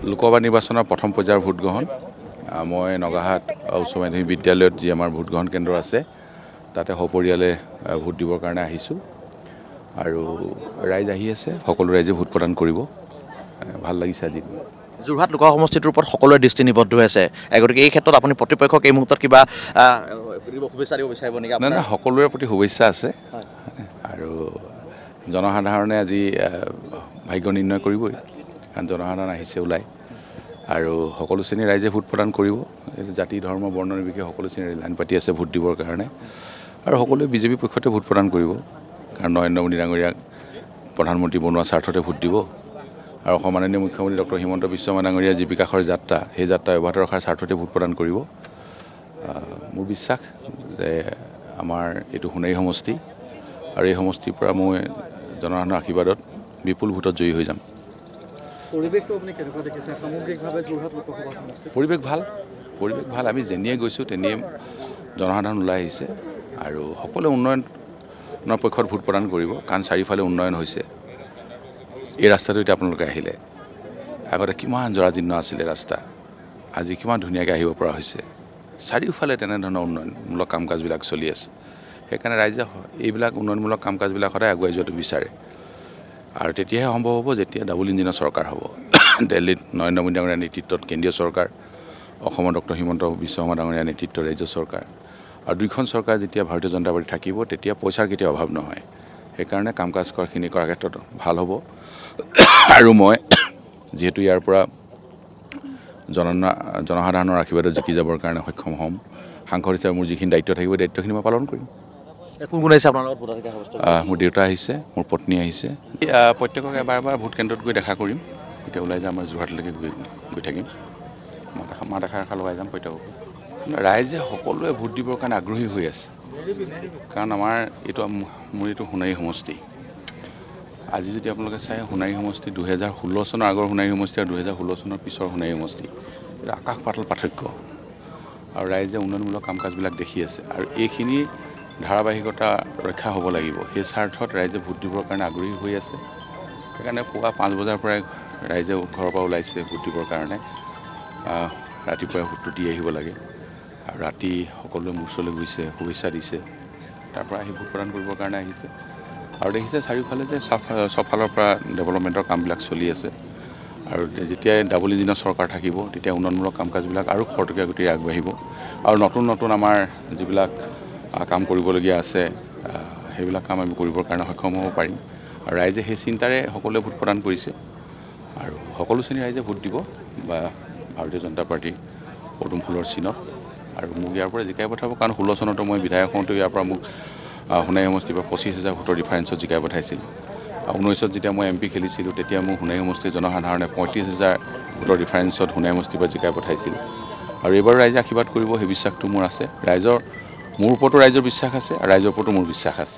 লোকসভা নিৰ্বাচনৰ প্ৰথম পৰ্যায়ৰ ভোট গ্ৰহণ মই নগাহাট উচ্চ মাধ্যমিক বিদ্যালয়ত যি আমাৰ ভোট গ্ৰহণ কেন্দ্ৰ আছে তাতে সপৰিয়ালে ভোট দিবৰ কাৰণে আহিছোঁ আৰু ৰাইজ আহি আছে সকলো ৰাইজে ভোট প্ৰদান কৰিব ভাল লাগিছে আজি যোৰহাট লোকসভা সমষ্টিটোৰ ওপৰত সকলোৰে দৃষ্টি নিবদ্ধ হৈ আছে গতিকে এই ক্ষেত্ৰত আপুনি প্ৰতিপক্ষক এই মুহূৰ্তত কিবা শুভেচ্ছা দিব বিচাৰিব নেকি নাই সকলোৰে প্ৰতি শুভেচ্ছা আছে আৰু জনসাধাৰণে আজি ভাগ্য নিৰ্ণয় কৰিবই কাৰণ জনসাধাৰণ আহিছে ওলাই আৰু সকলো শ্ৰেণীৰ ৰাইজে ভোট প্ৰদান কৰিব জাতি ধৰ্ম বৰ্ণ নিৰ্বিশেষে সকলো শ্ৰেণীৰ লাইন পাতি আছে ভোট দিবৰ কাৰণে আৰু সকলোৱে বিজেপি পক্ষতে ভোট প্ৰদান কৰিব কাৰণ নৰেন্দ্ৰ মোদী ডাঙৰীয়াক প্ৰধানমন্ত্ৰী বনোৱা স্বাৰ্থতে ভোট দিব আৰু সন্মাননীয় মুখ্যমন্ত্ৰী ডক্টৰ হিমন্ত বিশ্ব শৰ্মা ডাঙৰীয়াৰ যি বিকাশৰ যাত্ৰা সেই যাত্ৰা অব্যাহত ৰখাৰ স্বাৰ্থতে ভোট প্ৰদান কৰিব মোৰ বিশ্বাস যে আমাৰ এইটো সোণাৰী সমষ্টি আৰু এই সমষ্টিৰ পৰা মই জনসাধাৰণৰ আশীৰ্বাদত বিপুল ভোটত জয়ী হৈ যাম পৰিৱেশ ভাল আমি যেনিয়ে গৈছোঁ তেনিয়ে জনসাধাৰণ ওলাই আহিছে আৰু সকলোৱে উন্নয়নৰ পক্ষত ভোট প্ৰদান কৰিব কাৰণ চাৰিওফালে উন্নয়ন হৈছে এই ৰাস্তাটো এতিয়া আপোনালোকে আহিলে আগতে কিমান জৰাজীৰ্ণ আছিলে ৰাস্তা আজি কিমান ধুনীয়াকৈ আহিব পৰা হৈছে চাৰিওফালে তেনেধৰণৰ উন্নয়নমূলক কাম কাজবিলাক চলি আছে সেইকাৰণে ৰাইজে এইবিলাক উন্নয়নমূলক কাম কাজবিলাক সদায় আগুৱাই যোৱাটো বিচাৰে আৰু তেতিয়াহে সম্ভৱ হ'ব যেতিয়া ডাবল ইঞ্জিনৰ চৰকাৰ হ'ব দিল্লীত নৰেন্দ্ৰ মোদী ডাঙৰীয়াৰ নেতৃত্বত কেন্দ্ৰীয় চৰকাৰ অসমৰ ডক্টৰ হিমন্ত বিশ্ব শৰ্মা ডাঙৰীয়াৰ নেতৃত্বত ৰাজ্য চৰকাৰ আৰু দুইখন চৰকাৰ যেতিয়া ভাৰতীয় জনতা পাৰ্টি থাকিব তেতিয়া পইচাৰ কেতিয়াও অভাৱ নহয় সেইকাৰণে কাম কাজ কৰাখিনি কৰাৰ ক্ষেত্ৰত ভাল হ'ব আৰু মই যিহেতু ইয়াৰ পৰা জনসাধাৰণৰ আশীৰ্বাদত জিকি যাবৰ কাৰণে সক্ষম হ'ম সাংসদ হিচাপে মোৰ যিখিনি দায়িত্ব থাকিব দায়িত্বখিনি মই পালন কৰিম কোন কোন আহিছে আপোনাৰ লগত ভোটাধিকাৰ সাব্যস্ত মোৰ দেউতা আহিছে মোৰ পত্নী আহিছে প্ৰত্যেকক এবাৰ ভোট কেন্দ্ৰত গৈ দেখা কৰিম এতিয়া ওলাই যাম আমাৰ যোৰহাটলৈকে গৈ থাকিম মাত এষাৰ লগাই যাম প্ৰত্যেকক ৰাইজে সকলোৱে ভোট দিবৰ কাৰণে আগ্ৰহী হৈ আছে কাৰণ আমাৰ মোৰ এইটো সোণাৰী সমষ্টি আজি যদি আপোনালোকে চাই সোণাৰী সমষ্টি 2016 চনৰ আগৰ সোণাৰী সমষ্টি আৰু 2016 চনৰ পিছৰ সোণাৰী সমষ্টি আকাশ পাতাল পাৰ্থক্য আৰু ৰাইজে উন্নয়নমূলক কাম কাজবিলাক দেখি আছে আৰু এইখিনি ধাৰাবাহিকতা ৰক্ষা হ'ব লাগিব সেই স্বাৰ্থত ৰাইজে ভোট দিবৰ কাৰণে আগ্ৰহী হৈ আছে সেইকাৰণে পুৱা 5 বজাৰ পৰাই ৰাইজে ঘৰৰ পৰা ওলাইছে ভোট দিবৰ কাৰণে ৰাতিপুৱাই ভোটটো দি আহিব লাগে আৰু ৰাতি সকলোৱে মোৰ ওচৰলৈ গৈছে শুভেচ্ছা দিছে তাৰ পৰা আহি ভোট প্ৰদান কৰিবৰ কাৰণে আহিছে আৰু দেখিছে চাৰিওফালে যে চব ফালৰ পৰা ডেভেলপমেণ্টৰ কামবিলাক চলি আছে আৰু যেতিয়াই ডাবল ইঞ্জিনৰ চৰকাৰ থাকিব তেতিয়া উন্নয়নমূলক কাম কাজবিলাক আৰু খৰতকীয়া গতিৰে আগবাঢ়িব আৰু নতুন আমাৰ যিবিলাক কাম কৰিবলগীয়া আছে সেইবিলাক কাম আমি কৰিবৰ কাৰণে সক্ষম হ'ব পাৰিম আৰু ৰাইজে সেই চিন্তাৰে সকলোৱে ভোট প্ৰদান কৰিছে আৰু সকলো শ্ৰেণীৰ ৰাইজে ভোট দিব বা ভাৰতীয় জনতা পাৰ্টি পদুম ফুলৰ চিনত আৰু মোক ইয়াৰ পৰা জিকাই পঠাব কাৰণ 16 চনতো মই বিধায়ক হওঁতে ইয়াৰ পৰা মোক সোণাৰী সমষ্টিৰ পৰা 25,000 ভোটৰ ডিফাৰেঞ্চত জিকাই পঠাইছিল 19ত যেতিয়া মই MP খেলিছিলোঁ তেতিয়া মোক সোণাৰী সমষ্টিৰ জনসাধাৰণে 35,000 ভোটৰ ডিফাৰেঞ্চত সোণাৰী সমষ্টিৰ পৰা জিকাই পঠাইছিল আৰু এইবাৰ ৰাইজে আশীৰ্বাদ কৰিব সেই বিশ্বাসটো মোৰ আছে মোৰ ওপৰতো ৰাইজৰ বিশ্বাস আছে আৰু ৰাইজৰ ওপৰতো মোৰ বিশ্বাস আছে